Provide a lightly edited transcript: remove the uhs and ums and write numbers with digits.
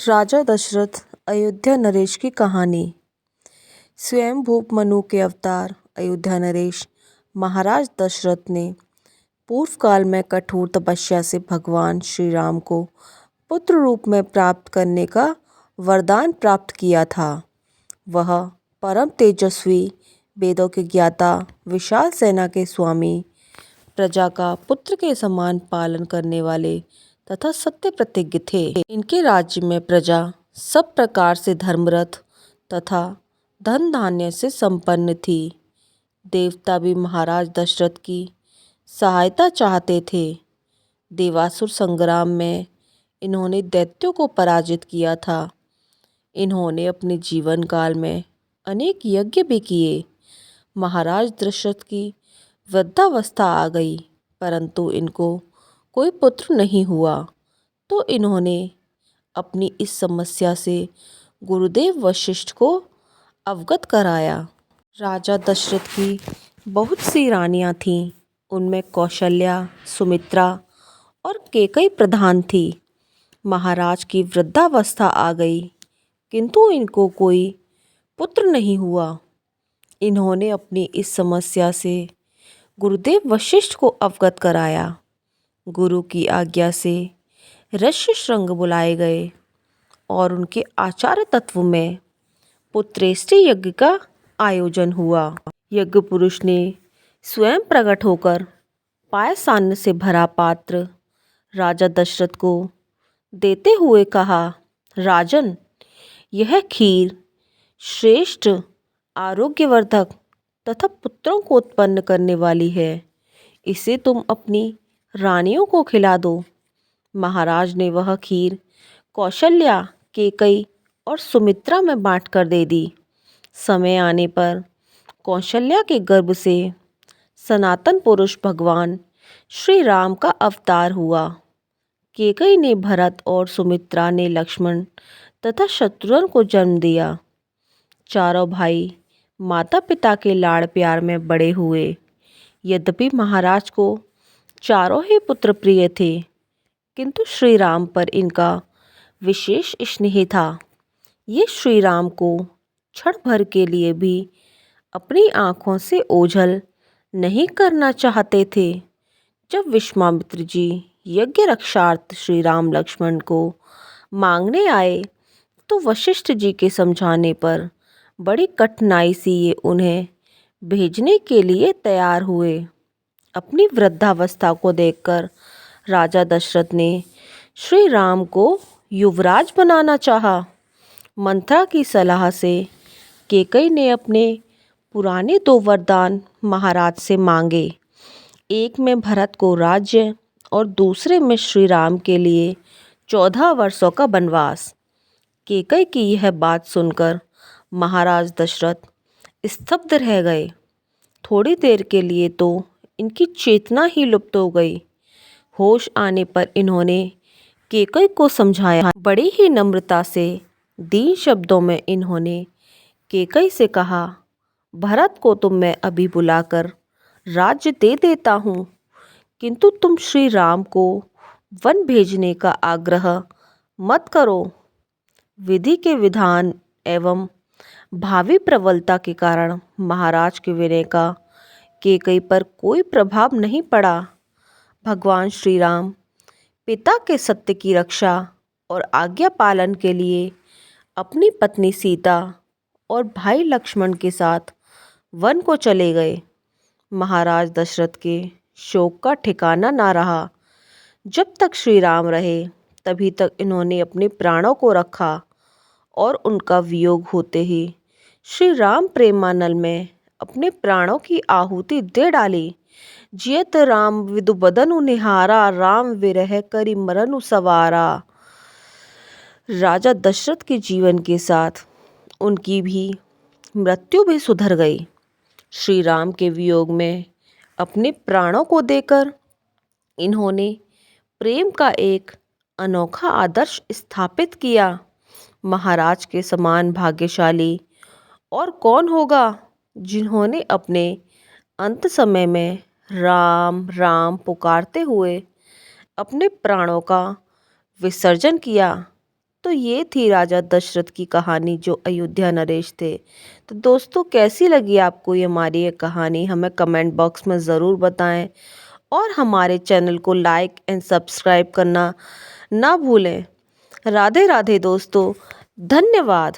राजा दशरथ अयोध्या नरेश की कहानी। स्वयंभू मनु के अवतार अयोध्या नरेश महाराज दशरथ ने पूर्व काल में कठोर तपस्या से भगवान श्री राम को पुत्र रूप में प्राप्त करने का वरदान प्राप्त किया था। वह परम तेजस्वी, वेदों के ज्ञाता, विशाल सेना के स्वामी, प्रजा का पुत्र के समान पालन करने वाले तथा सत्य प्रतिज्ञ थे। इनके राज्य में प्रजा सब प्रकार से धर्मरत तथा धन धान्य से संपन्न थी। देवता भी महाराज दशरथ की सहायता चाहते थे। देवासुर संग्राम में इन्होंने दैत्यों को पराजित किया था। इन्होंने अपने जीवन काल में अनेक यज्ञ भी किए। महाराज दशरथ की वृद्धावस्था आ गई, परंतु इनको कोई पुत्र नहीं हुआ, तो इन्होंने अपनी इस समस्या से गुरुदेव वशिष्ठ को अवगत कराया। राजा दशरथ की बहुत सी रानियां थीं। उनमें कौशल्या, सुमित्रा और कैकेयी प्रधान थी। महाराज की वृद्धावस्था आ गई, किंतु इनको कोई पुत्र नहीं हुआ। इन्होंने अपनी इस समस्या से गुरुदेव वशिष्ठ को अवगत कराया। गुरु की आज्ञा से ऋषि श्रृंग बुलाए गए और उनके आचार्य तत्व में पुत्रेष्टि यज्ञ का आयोजन हुआ। यज्ञ पुरुष ने स्वयं प्रकट होकर पायसान्न से भरा पात्र राजा दशरथ को देते हुए कहा, राजन, यह खीर श्रेष्ठ, आरोग्यवर्धक तथा पुत्रों को उत्पन्न करने वाली है। इसे तुम अपनी रानियों को खिला दो। महाराज ने वह खीर कौशल्या, कैकेयी और सुमित्रा में बांट कर दे दी। समय आने पर कौशल्या के गर्भ से सनातन पुरुष भगवान श्री राम का अवतार हुआ। कैकेयी ने भरत और सुमित्रा ने लक्ष्मण तथा शत्रुघ्न को जन्म दिया। चारों भाई माता पिता के लाड़ प्यार में बड़े हुए। यद्यपि महाराज को चारों ही पुत्र प्रिय थे, किंतु श्री राम पर इनका विशेष स्नेह था। ये श्री राम को क्षण भर के लिए भी अपनी आंखों से ओझल नहीं करना चाहते थे। जब विश्वामित्र जी यज्ञ रक्षार्थ श्री राम लक्ष्मण को मांगने आए, तो वशिष्ठ जी के समझाने पर बड़ी कठिनाई से ये उन्हें भेजने के लिए तैयार हुए। अपनी वृद्धावस्था को देखकर राजा दशरथ ने श्री राम को युवराज बनाना चाहा। मंत्रा की सलाह से कैकेयी ने अपने पुराने दो वरदान महाराज से मांगे। एक में भरत को राज्य और दूसरे में श्री राम के लिए 14 वर्षों का वनवास। कैकेयी की यह बात सुनकर महाराज दशरथ स्तब्ध रह गए। थोड़ी देर के लिए तो इनकी चेतना ही लुप्त हो गई। होश आने पर इन्होंने कैकेयी को समझाया। बड़ी ही नम्रता से दीन शब्दों में इन्होंने कैकेयी से कहा, भरत को तो मैं अभी बुलाकर राज्य दे देता हूँ, किंतु तुम श्री राम को वन भेजने का आग्रह मत करो। विधि के विधान एवं भावी प्रबलता के कारण महाराज के विनय का कैकेयी पर कोई प्रभाव नहीं पड़ा। भगवान श्री राम पिता के सत्य की रक्षा और आज्ञा पालन के लिए अपनी पत्नी सीता और भाई लक्ष्मण के साथ वन को चले गए। महाराज दशरथ के शोक का ठिकाना ना रहा। जब तक श्री राम रहे, तभी तक इन्होंने अपने प्राणों को रखा और उनका वियोग होते ही श्री राम प्रेमानल में अपने प्राणों की आहुति दे डाली। जियत राम विदु बदनु निहारा, राम विरह करि मरनु सवारा। राजा दशरथ के जीवन के साथ उनकी भी मृत्यु भी सुधर गई। श्री राम के वियोग में अपने प्राणों को देकर इन्होंने प्रेम का एक अनोखा आदर्श स्थापित किया। महाराज के समान भाग्यशाली और कौन होगा, जिन्होंने अपने अंत समय में राम राम पुकारते हुए अपने प्राणों का विसर्जन किया। तो ये थी राजा दशरथ की कहानी जो अयोध्या नरेश थे। तो दोस्तों कैसी लगी आपको ये हमारी ये कहानी, हमें कमेंट बॉक्स में ज़रूर बताएं और हमारे चैनल को लाइक एंड सब्सक्राइब करना ना भूलें। राधे राधे दोस्तों, धन्यवाद।